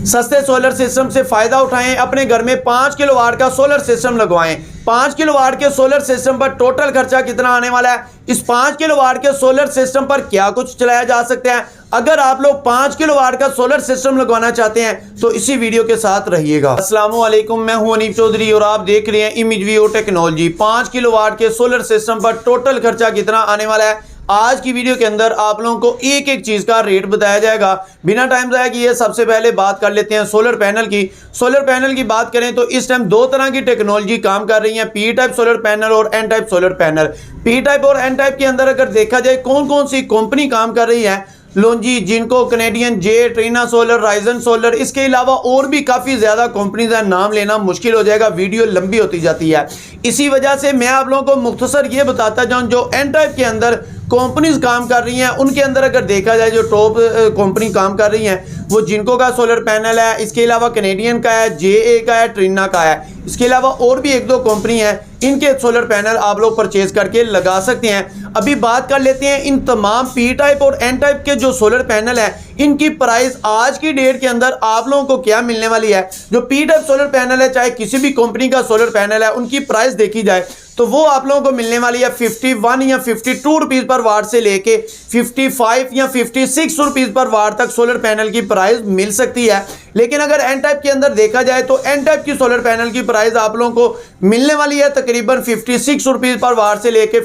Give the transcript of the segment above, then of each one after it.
सस्ते solar system से फायदा उठाएं, अपने घर में 5 किलोवाट का सोलर सिस्टम लगवाएं। 5 किलोवाट के सोलर सिस्टम पर टोटल खर्चा कितना आने वाला है, इस 5 किलोवाट के सोलर सिस्टम पर क्या कुछ चलाया जा सकता है। अगर आप लोग 5 किलोवाट का सोलर सिस्टम लगवाना चाहते हैं तो इसी वीडियो के साथ रहिएगा। अस्सलाम वालेकुम, मैं हूं अनीफ चौधरी और आप देख रहे हैं इमेज व्यू टेक्नोलॉजी। 5 किलोवाट के सोलर सिस्टम पर टोटल खर्चा कितना आने वाला है, आज की वीडियो के अंदर आप लोगों को एक एक चीज का रेट बताया जाएगा। बिना टाइम जाया किए सबसे पहले बात कर लेते हैं सोलर पैनल की। सोलर पैनल की बात करें तो इस टाइम दो तरह की टेक्नोलॉजी काम कर रही है, पी टाइप सोलर पैनल और N type solar panel. P type और एन टाइप के अंदर अगर देखा जाए कौन कौन सी कंपनी काम कर रही है, लोंजी, जिनको, कैनेडियन, जे, ट्रीना सोलर, राइजन सोलर, इसके अलावा और भी काफ़ी ज़्यादा कंपनीज हैं, नाम लेना मुश्किल हो जाएगा, वीडियो लंबी होती जाती है। इसी वजह से मैं आप लोगों को मुख्तसर ये बताता जाऊं, जो एन टाइप के अंदर कंपनीज काम कर रही हैं उनके अंदर अगर देखा जाए जो टॉप कंपनी काम कर रही हैं वो जिनको का सोलर पैनल है, इसके अलावा कैनेडियन का है, जे का है, ट्रीना का है। इसके अलावा और भी एक दो कंपनी है, इनके सोलर पैनल आप लोग परचेज करके लगा सकते हैं। अभी बात कर लेते हैं इन तमाम पी टाइप और एन टाइप के जो सोलर पैनल है इनकी प्राइस आज की डेट के अंदर आप लोगों को क्या मिलने वाली है। जो पी टाइप सोलर पैनल है, चाहे किसी भी कंपनी का सोलर पैनल है, उनकी प्राइस देखी जाए तो वो आप लोगों को मिलने वाली है 51 या 52 रुपीज़ पर वाट से लेके 55 या 56 रुपीज़ पर वाट तक सोलर पैनल की प्राइस मिल सकती है। लेकिन अगर एन टाइप के अंदर देखा जाए तो एन टाइप की सोलर पैनल की प्राइस आप लोगों को मिलने वाली है तकरीबन 56 रुपीज़ पर वाट से लेके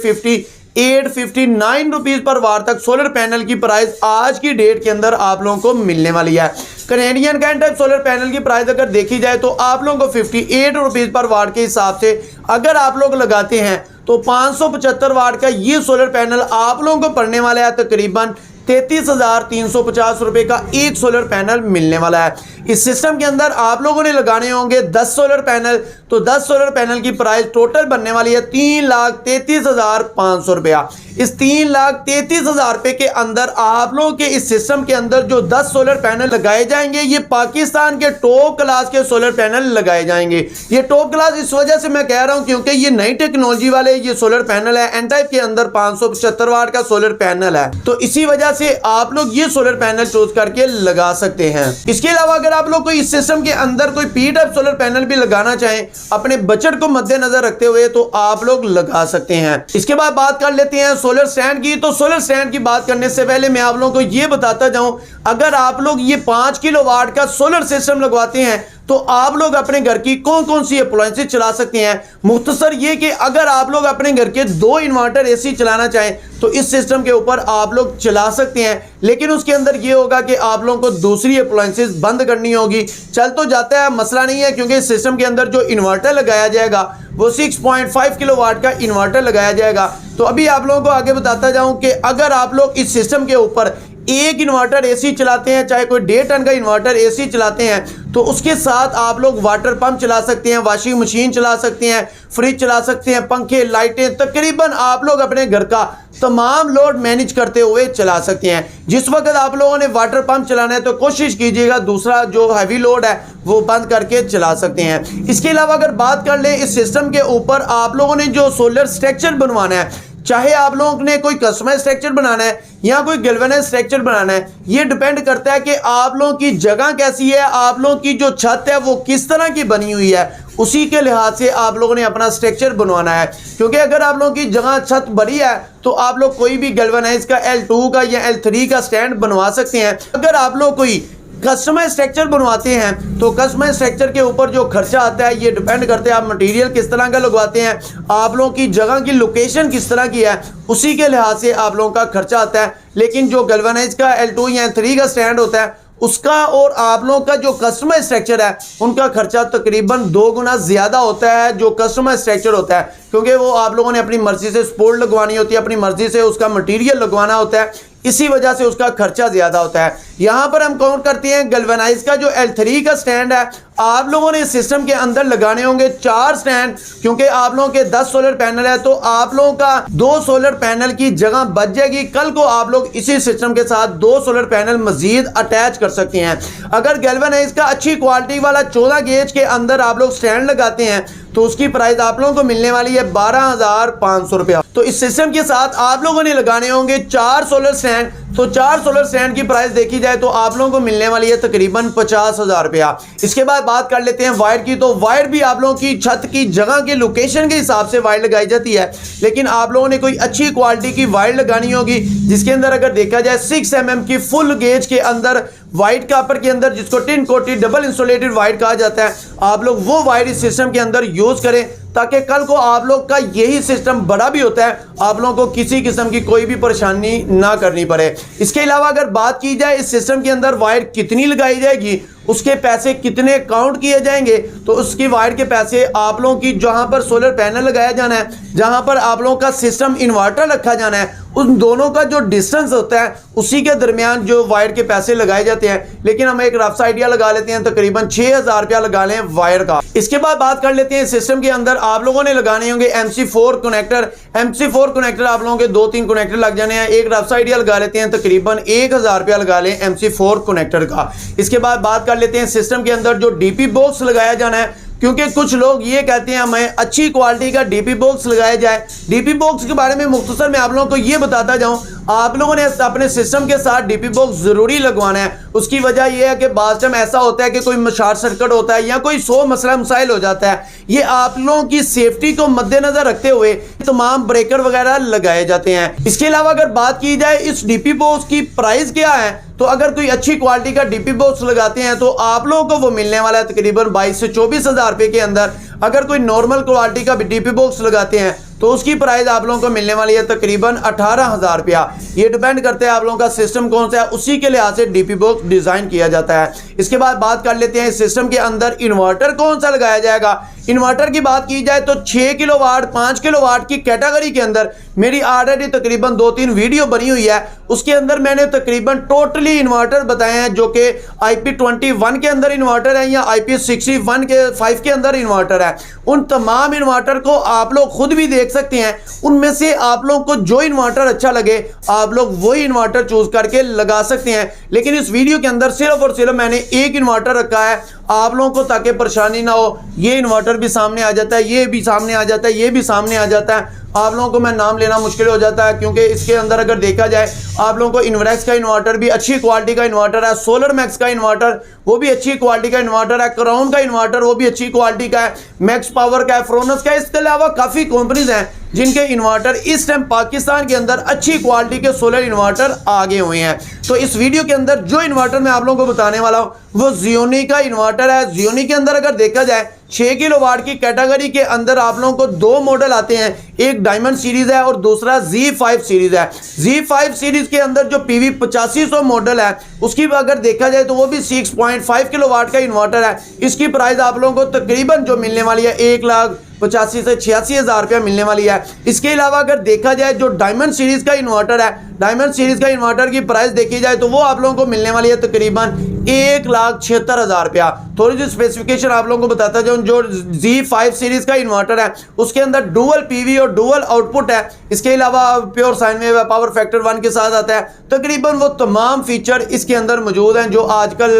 59 रुपीज़ पर वाट तक सोलर पैनल की प्राइस आज की डेट के अंदर आप लोगों को मिलने वाली है। कैनेडियन का एन टाइप सोलर पैनल की प्राइस अगर देखी जाए तो आप लोगों को 58 रुपीज़ पर वाट के हिसाब से अगर आप लोग लगाते हैं तो 575 वाट का ये सोलर पैनल आप लोगों को पड़ने वाला है तकरीबन 33,350 रुपये का एक सोलर पैनल मिलने वाला है। इस सिस्टम के अंदर आप लोगों ने लगाने होंगे 10 सोलर पैनल, तो 10 सोलर पैनल की प्राइस टोटल बनने वाली है 3,33,500 रुपया। इस 3,33,000 रुपये के अंदर आप लोगों के इस सिस्टम के अंदर जो 10 सोलर पैनल लगाए जाएंगे ये पाकिस्तान के टॉप क्लास के सोलर पैनल लगाए जाएंगे। ये टॉप क्लास इस वजह से मैं कह रहा हूं क्योंकि ये नई टेक्नोलॉजी वाले ये सोलर पैनल है, एन टाइप के अंदर 575 वाट का सोलर पैनल है, तो इसी वजह से आप लोग ये सोलर पैनल चूज करके लगा सकते हैं। इसके अलावा अगर आप लोग कोई इस सिस्टम के अंदर कोई पी टाइप सोलर पैनल भी लगाना चाहें अपने बजट को मद्देनजर रखते हुए तो आप लोग लगा सकते हैं। इसके बाद बात कर लेते हैं सोलर स्टैंड की। तो सोलर स्टैंड की बात करने से पहले मैं आप लोगों को ये बताता जाऊं, अगर आप लोग ये 5 किलोवाट का सोलर सिस्टम लगवाते हैं तो आप लोग अपने घर की कौन कौन सी अप्लायंसेस चला सकते हैं। मुख्तसर ये कि अगर आप लोग अपने घर के 2 इन्वर्टर एसी चलाना चाहें तो इस सिस्टम के ऊपर आप लोग चला सकते हैं, लेकिन उसके अंदर ये होगा कि आप लोगों को दूसरी अप्लायंसेस बंद करनी होगी। चल तो जाता है, मसला नहीं है, क्योंकि इस सिस्टम के अंदर जो इन्वर्टर लगाया जाएगा वो 6.5 किलोवाट का इन्वर्टर लगाया जाएगा। तो अभी आप लोगों को आगे बताता जाऊं कि अगर आप लोग इस सिस्टम के ऊपर एक इन्वर्टर एसी चलाते हैं, चाहे कोई 1.5 टन का इन्वर्टर एसी चलाते हैं, तो उसके साथ आप लोग वाटर पंप चला सकते हैं, वॉशिंग मशीन चला सकते हैं, फ्रिज चला सकते हैं, पंखे, लाइटें, तकरीबन आप लोग अपने घर का तमाम लोड मैनेज करते हुए चला सकते हैं। जिस वक्त आप लोगों ने वाटर पंप चलाना है तो कोशिश कीजिएगा दूसरा जो हैवी लोड है वो बंद करके चला सकते हैं। इसके अलावा अगर बात कर ले इस सिस्टम के ऊपर आप लोगों ने जो सोलर स्ट्रक्चर बनवाना है, चाहे आप लोगों ने कोई कस्टमाइज स्ट्रक्चर बनाना है या कोई गैल्वेनाइज्ड स्ट्रक्चर बनाना है, ये डिपेंड करता है कि आप लोगों की जगह कैसी है, आप लोगों की जो छत है वो किस तरह की बनी हुई है, उसी के लिहाज से आप लोगों ने अपना स्ट्रक्चर बनवाना है। क्योंकि अगर आप लोगों की जगह छत बड़ी है तो आप लोग कोई भी गैल्वेनाइज का L2 का या L3 का स्टैंड बनवा सकते हैं। अगर आप लोग कोई कस्टमाइज स्ट्रक्चर बनवाते हैं तो कस्टमाइज स्ट्रक्चर के ऊपर जो खर्चा आता है ये डिपेंड करते हैं आप मटेरियल किस तरह का लगवाते हैं, आप लोगों की जगह की लोकेशन किस तरह की है, उसी के लिहाज से आप लोगों का खर्चा आता है। लेकिन जो गैल्वेनाइज का L2 या L3 का स्टैंड होता है उसका और आप लोगों का जो कस्टमाइज स्ट्रक्चर है उनका खर्चा तकरीबन 2 गुना ज़्यादा होता है जो कस्टमाइज स्ट्रक्चर होता है, क्योंकि वो आप लोगों ने अपनी मर्जी से सपोर्ट लगवानी होती है, अपनी मर्जी से उसका मटेरियल लगवाना होता है, इसी वजह से उसका खर्चा ज़्यादा होता है। यहाँ पर हम काउंट करते हैं गैल्वेनाइज का जो L3 का स्टैंड है आप लोगों ने सिस्टम के अंदर लगाने होंगे 4 स्टैंड, क्योंकि आप लोगों के 10 सोलर पैनल है तो आप लोगों का 2 सोलर पैनल की जगह बच जाएगी। कल को आप लोग इसी सिस्टम के साथ 2 सोलर पैनल मजीद अटैच कर सकते हैं। अगर गैल्वेनाइज का अच्छी क्वालिटी वाला 14 गेज के अंदर आप लोग स्टैंड लगाते हैं तो उसकी प्राइस आप लोगों को मिलने वाली है 12,500 रुपया। तो इस सिस्टम के साथ आप लोगों ने लगाने होंगे 4 सोलर स्टैंड। तो 4 सोलर स्टैंड की प्राइस देखी जाए तो आप लोगों को मिलने वाली है तकरीबन 50,000 रुपया। इसके बाद बात कर लेते हैं वायर की। तो वायर भी आप लोगों की छत की जगह के लोकेशन के हिसाब से वायर लगाई जाती है, लेकिन आप लोगों ने कोई अच्छी क्वालिटी की वायर लगानी होगी जिसके अंदर अगर देखा जाए 6 mm की फुल गेज के अंदर व्हाइट कॉपर के अंदर, जिसको tin coated double insulated wire कहा जाता है, आप लोग वो वायर इस सिस्टम के अंदर यूज करें ताकि कल को आप लोग का यही सिस्टम बड़ा भी होता है, आप लोगों को किसी किस्म की कोई भी परेशानी ना करनी पड़े। इसके अलावा अगर बात की जाए इस सिस्टम के अंदर वायर कितनी लगाई जाएगी, उसके पैसे कितने काउंट किए जाएंगे, तो उसकी वायर के पैसे आप लोगों की जहां पर सोलर पैनल लगाया जाना है, जहां पर आप लोगों का सिस्टम इन्वर्टर रखा जाना है, उन दोनों का जो डिस्टेंस होता है उसी के दरमियान जो वायर के पैसे लगाए जाते हैं। लेकिन हम एक रफ आइडिया लगा लेते हैं, तकरीबन 6,000 रुपया लगा लें वायर का। इसके बाद बात कर लेते हैं सिस्टम के अंदर आप लोगों ने लगाने होंगे MC4 कनेक्टर। MC4 कनेक्टर आप लोगों के 2-3 कनेक्टर लग जाने हैं। एक रफ आइडिया लगा लेते हैं, तकरीबन 1,000 रुपया लगा लें MC4 कनेक्टर का। इसके बाद बात कर लेते हैं सिस्टम के अंदर जो DP बॉक्स लगाया जाना है, क्योंकि कुछ लोग ये कहते हैं हमें अच्छी क्वालिटी का DP बॉक्स लगाया जाए। DP बॉक्स के बारे में मुख्तसर मैं आप लोगों को ये बताता जाऊं, आप लोगों ने अपने सिस्टम के साथ DP बॉक्स जरूरी लगवाना है। उसकी वजह यह है कि बाज़ टाइम ऐसा होता है कि कोई शॉर्ट सर्किट होता है या कोई 100 मसला मसाइल हो जाता है। ये आप लोगों की सेफ्टी को मद्देनजर रखते हुए तमाम ब्रेकर वगैरह लगाए जाते हैं। इसके अलावा अगर बात की जाए इस DP बॉक्स की प्राइस क्या है, तो अगर कोई अच्छी क्वालिटी का DP बॉक्स लगाते हैं तो आप लोगों को वो मिलने वाला है तकरीबन 22 से 24,000 रुपए के अंदर। अगर कोई नॉर्मल क्वालिटी का DP बॉक्स लगाते हैं तो उसकी प्राइस आप लोगों को मिलने वाली है तकरीबन 18,000 रुपया। ये डिपेंड करता है आप लोगों का सिस्टम कौन सा है, उसी के लिहाज से DP बॉक्स डिजाइन किया जाता है। इसके बाद बात कर लेते हैं इस सिस्टम के अंदर इन्वर्टर कौन सा लगाया जाएगा। इन्वर्टर की बात की जाए तो 6 किलोवाट 5 किलोवाट की कैटेगरी के अंदर मेरी ऑलरेडी तकरीबन 2-3 वीडियो बनी हुई है। उसके अंदर मैंने तकरीबन टोटली इन्वर्टर बताए हैं जो कि IP21 के अंदर इन्वर्टर है या IP61 के 5 के अंदर इन्वर्टर है। उन तमाम इन्वर्टर को आप लोग खुद भी देख सकते हैं। उनमें से आप लोग को जो इन्वर्टर अच्छा लगे आप लोग वही इन्वर्टर चूज करके लगा सकते हैं। लेकिन इस वीडियो के अंदर सिर्फ और सिर्फ मैंने एक इन्वर्टर रखा है आप लोगों को, ताकि परेशानी ना हो। ये इन्वर्टर भी सामने आ जाता है, ये भी सामने आ जाता है, ये भी सामने आ जाता है। आप लोगों को मैं नाम लेना मुश्किल हो जाता है क्योंकि इसके अंदर अगर देखा जाए आप लोगों को इन्वर्क्स का इन्वर्टर भी अच्छी क्वालिटी का इन्वर्टर है, सोलर मैक्स का इन्वर्टर वो भी अच्छी क्वालिटी का इन्वर्टर है, क्राउन का इन्वर्टर वो भी अच्छी क्वालिटी का है, मैक्स पावर का है, फ्रोनस का है। इसके अलावा काफ़ी कंपनीज हैं जिनके इन्वर्टर इस टाइम पाकिस्तान के अंदर अच्छी क्वालिटी के सोलर इन्वर्टर आगे हुए हैं। तो इस वीडियो के अंदर जो इन्वर्टर मैं आप लोगों को बताने वाला हूँ वो जियोनी का इन्वर्टर है। जियोनी के अंदर अगर देखा जाए 6 किलोवाट की कैटेगरी के अंदर आप लोगों को 2 मॉडल आते हैं, एक डायमंड सीरीज है और दूसरा Z5 सीरीज है। Z5 सीरीज के अंदर जो PV 8500 मॉडल है उसकी अगर देखा जाए तो वो भी 6.5 किलोवाट का इन्वर्टर है। इसकी प्राइस आप लोगों को तकरीबन जो मिलने वाली है 1,85,000 से 86,000 रुपया मिलने वाली है। इसके अलावा अगर देखा जाए जो डायमंड सीरीज का इन्वर्टर है, डायमंड सीरीज का इन्वर्टर की प्राइस देखी जाए तो वो आप लोगों को मिलने वाली है तकरीबन 1,76,000 रुपया। थोड़ी सी स्पेसिफिकेशन आप लोगों को बताता जाऊं, जो Z5 सीरीज का इन्वर्टर है उसके अंदर डुअल PV और डुअल आउटपुट है। इसके अलावा प्योर साइन वेव है, पावर फैक्टर 1 के साथ आता है। तकरीबन वो तमाम फीचर इसके अंदर मौजूद हैं जो आजकल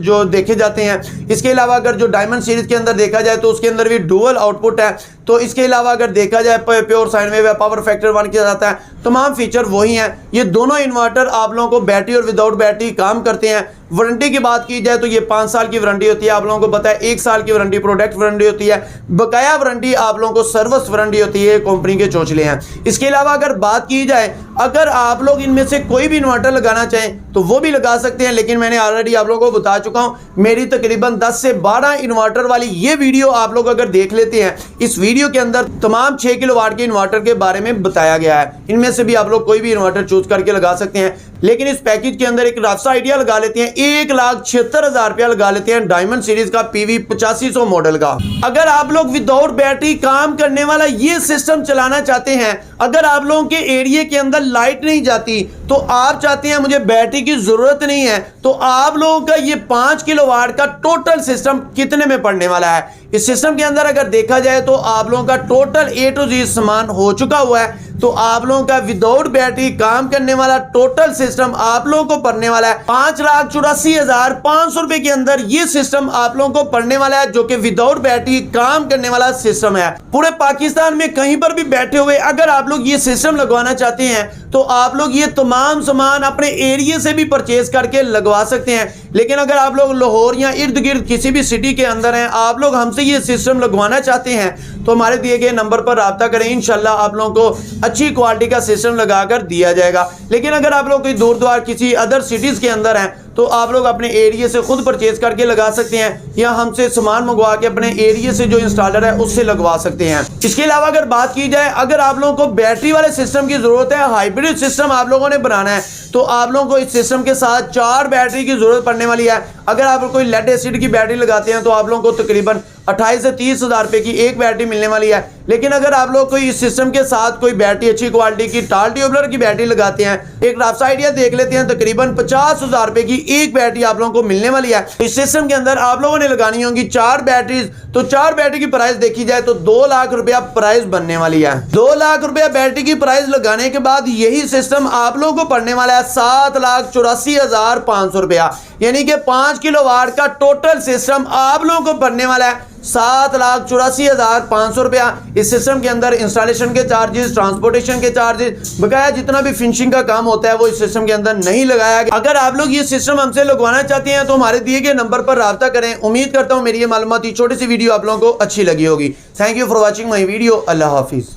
जो देखे जाते हैं। इसके अलावा अगर जो डायमंड सीरीज के अंदर देखा जाए तो उसके अंदर भी डुअल आउटपुट है। तो इसके अलावा अगर देखा जाए प्योर साइन वेव है, पावर फैक्टर 1 के साथ आता है, तमाम फीचर वही हैं। ये दोनों इन्वर्टर आप लोगों को बैटरी और विदाउट बैटरी काम करते हैं। वारंटी की बात की जाए तो ये 5 साल की वारंटी होती है, आप लोगों को पता है 1 साल की वारंटी प्रोडक्ट वारंटी होती है, बकाया वारंटी आप लोगों को सर्विस वारंटी होती है। कंपनी के चोचले हैं। इसके अलावा अगर बात की जाए अगर आप लोग इनमें से कोई भी इन्वर्टर लगाना चाहें तो वो भी लगा सकते हैं, लेकिन मैंने ऑलरेडी आप लोगों को बता चुका हूं मेरी तकरीबन 10 से 12 इन्वर्टर वाली ये वीडियो आप लोग अगर देख लेते हैं, इस वीडियो के अंदर तमाम 6 किलोवाट के इन्वर्टर के बारे में बताया गया है। इनमें से भी आप लोग कोई भी इन्वर्टर चूज करके लगा सकते हैं। लेकिन इस पैकेज के अंदर एक रफ आइडिया लगा लेते हैं, 1,76,000 रुपया लगा लेते हैं डायमंड सीरीज का PV 8500 मॉडल का। अगर आप लोग विदाउट बैटरी काम करने वाला ये सिस्टम चलाना चाहते हैं, अगर आप लोगों के एरिया के अंदर लाइट नहीं जाती तो आप चाहते हैं मुझे बैटरी की जरूरत नहीं है, तो आप लोगों का ये 5 किलोवाट का टोटल सिस्टम कितने में पड़ने वाला है? इस सिस्टम के अंदर अगर देखा जाए तो आप लोगों का टोटल A to Z सामान हो चुका हुआ है। तो आप लोगों का विदाउट बैटरी काम करने वाला टोटल सिस्टम आप लोगों को पड़ने वाला है 5,84,500 रुपए के अंदर। ये सिस्टम आप लोगों को पड़ने वाला है जो कि विदाउट बैटरी काम करने वाला सिस्टम है। पूरे पाकिस्तान में कहीं पर भी बैठे हुए अगर आप लोग ये सिस्टम लगवाना चाहते हैं तो आप लोग ये तमाम सामान अपने एरिया से भी परचेज करके लगवा सकते हैं। लेकिन अगर आप लोग लाहौर या इर्द गिर्द किसी भी सिटी के अंदर हैं, आप लोग हमसे ये सिस्टम लगवाना चाहते हैं तो हमारे दिए गए नंबर पर राब्ता करें। इंशाल्लाह आप लोगों को अच्छी क्वालिटी का सिस्टम लगाकर दिया जाएगा। लेकिन अगर आप लोग कोई दूर दूर किसी अदर सिटीज के अंदर हैं तो आप लोग अपने एरिया से खुद परचेज करके लगा सकते हैं या हमसे सामान मंगवा के अपने एरिया से जो इंस्टॉलर है उससे लगवा सकते हैं। इसके अलावा अगर बात की जाए, अगर आप लोगों को बैटरी वाले सिस्टम की जरूरत है, हाइब्रिड सिस्टम आप लोगों ने बनाना है तो आप लोगों को इस सिस्टम के साथ 4 बैटरी की जरूरत पड़ने वाली है। अगर आप कोई लेड एसिड की बैटरी लगाते हैं तो आप लोगों को तकरीबन 28 से 30 हज़ार रुपए की एक बैटरी मिलने वाली है। लेकिन अगर आप लोग कोई इस सिस्टम के साथ कोई बैटरी अच्छी क्वालिटी की टाल ट्यूबलर की बैटरी लगाते हैं, एक रफ आइडिया देख लेते हैं, तकरीबन 50 हज़ार रुपए की एक बैटरी आप लोगों को मिलने वाली है। इस सिस्टम के अंदर आप लोगों ने लगानी होंगी 4 बैटरीज। तो 4 बैटरी की प्राइस देखी जाए तो 2 लाख रुपया प्राइस बनने वाली है। 2 लाख रुपया बैटरी की प्राइस लगाने के बाद यही सिस्टम आप लोगों को पड़ने वाला है 7,84,500 रुपया, यानी कि 5 किलोवाट का टोटल सिस्टम आप लोगों को पड़ने वाला है 7,84,500 रुपया। इस सिस्टम के अंदर इंस्टॉलेशन के चार्जेस, ट्रांसपोर्टेशन के चार्जेस, बकाया जितना भी फिनिशिंग का काम होता है वो इस सिस्टम के अंदर नहीं लगाया गया। अगर आप लोग ये सिस्टम हमसे लगवाना चाहते हैं तो हमारे दिए गए नंबर पर राब्ता करें। उम्मीद करता हूं मेरी ये मालूमाती छोटी सी वीडियो आप लोगों को अच्छी लगी होगी। Thank you for watching my video. Allah Hafiz.